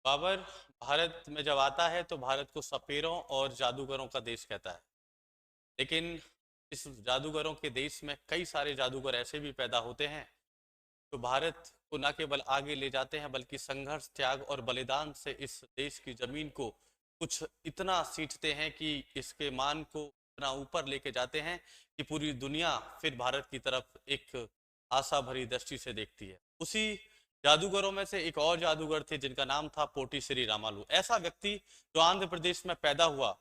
बाबर भारत में जब आता है तो भारत को सपेरों और जादूगरों का देश कहता है। लेकिन इस जादूगरों के देश में कई सारे जादूगर ऐसे भी पैदा होते हैं जो भारत को न केवल आगे ले जाते हैं बल्कि संघर्ष, त्याग और बलिदान से इस देश की जमीन को कुछ इतना सींचते हैं कि इसके मान को इतना ऊपर लेके जाते हैं कि पूरी दुनिया फिर भारत की तरफ एक आशा भरी दृष्टि से देखती है। उसी जादूगरों में से एक और जादूगर थे जिनका नाम था पोटी श्री रामालू। ऐसा व्यक्ति जो आंध्र प्रदेश में पैदा हुआ।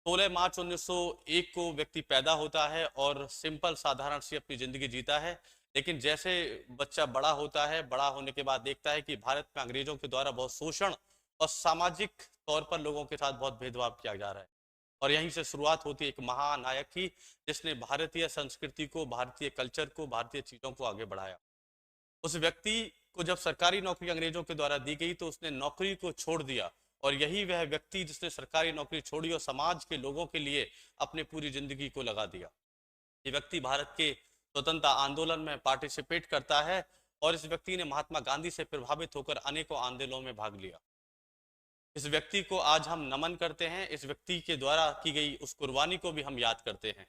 16 मार्च 1901 को व्यक्ति पैदा होता है और सिंपल साधारण सी अपनी जिंदगी जीता है। लेकिन जैसे बच्चा बड़ा होता है, बड़ा होने के बाद देखता है कि भारत में अंग्रेजों के द्वारा बहुत शोषण और सामाजिक तौर पर लोगों के साथ बहुत भेदभाव किया जा रहा है। और यहीं से शुरुआत होती है एक महानायक की, जिसने भारतीय संस्कृति को, भारतीय कल्चर को, भारतीय चीजों को आगे बढ़ाया। उस व्यक्ति को जब सरकारी नौकरी अंग्रेजों के द्वारा दी गई तो उसने नौकरी को छोड़ दिया। और यही वह व्यक्ति जिसने सरकारी नौकरी छोड़ी और समाज के लोगों के लिए अपनी पूरी जिंदगी को लगा दिया। ये व्यक्ति भारत के स्वतंत्रता आंदोलन में पार्टिसिपेट करता है और इस व्यक्ति ने महात्मा गांधी से प्रभावित होकर अनेकों आंदोलनों में भाग लिया। इस व्यक्ति को आज हम नमन करते हैं। इस व्यक्ति के द्वारा की गई उस कुर्बानी को भी हम याद करते हैं।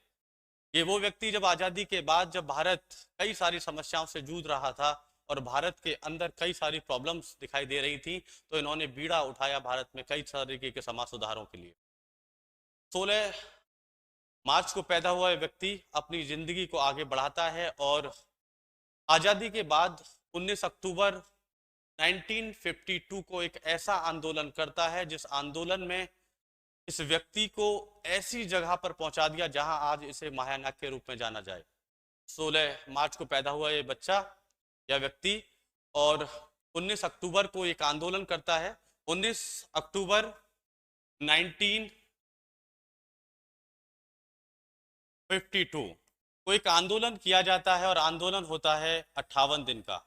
ये वो व्यक्ति जब आजादी के बाद, जब भारत कई सारी समस्याओं से जूझ रहा था और भारत के अंदर कई सारी प्रॉब्लम्स दिखाई दे रही थी, तो इन्होंने बीड़ा उठाया भारत में कई तरीके के समाज सुधारों के लिए। 16 मार्च को पैदा हुआ ये व्यक्ति अपनी जिंदगी को आगे बढ़ाता है और आजादी के बाद 19 अक्टूबर 1952 को एक ऐसा आंदोलन करता है जिस आंदोलन में इस व्यक्ति को ऐसी जगह पर पहुंचा दिया जहां आज इसे महानायक के रूप में जाना जाए। 16 मार्च को पैदा हुआ ये बच्चा या व्यक्ति और 19 अक्टूबर को एक आंदोलन करता है। 19 अक्टूबर 1952 को एक आंदोलन किया जाता है और आंदोलन होता है 58 दिन का।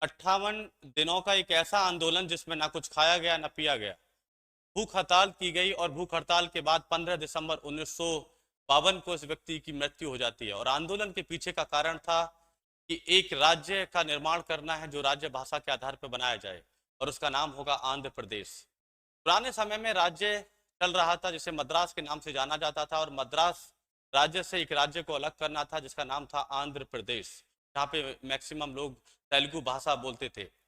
58 दिनों का एक ऐसा आंदोलन जिसमें ना कुछ खाया गया ना पिया गया। भूख हड़ताल की गई और भूख हड़ताल के बाद 15 दिसंबर 1952 को इस व्यक्ति की मृत्यु हो जाती है। और आंदोलन के पीछे का कारण था कि एक राज्य का निर्माण करना है जो राज्य भाषा के आधार पर बनाया जाए और उसका नाम होगा आंध्र प्रदेश। पुराने समय में राज्य चल रहा था जिसे मद्रास के नाम से जाना जाता था और मद्रास राज्य से एक राज्य को अलग करना था जिसका नाम था आंध्र प्रदेश, जहाँ पे मैक्सिमम लोग तेलुगु भाषा बोलते थे।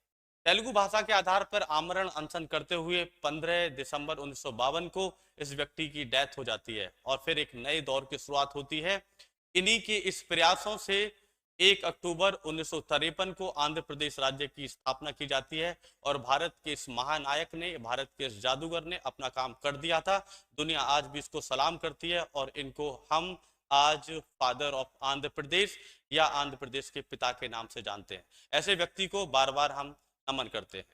तेलुगु भाषा के आधार पर आमरण अनशन करते हुए 15 दिसंबर 1952 को इस व्यक्ति की डेथ हो जाती है और फिर एक नए दौर की शुरुआत होती है। इन्हीं के इस प्रयासों से 1 अक्टूबर 1953 को आंध्र प्रदेश राज्य की स्थापना की जाती है और भारत के इस महानायक ने, भारत के इस जादूगर ने अपना काम कर दिया था। दुनिया आज भी इसको सलाम करती है और इनको हम आज फादर ऑफ आंध्र प्रदेश या आंध्र प्रदेश के पिता के नाम से जानते हैं। ऐसे व्यक्ति को बार बार हम नमन करते हैं।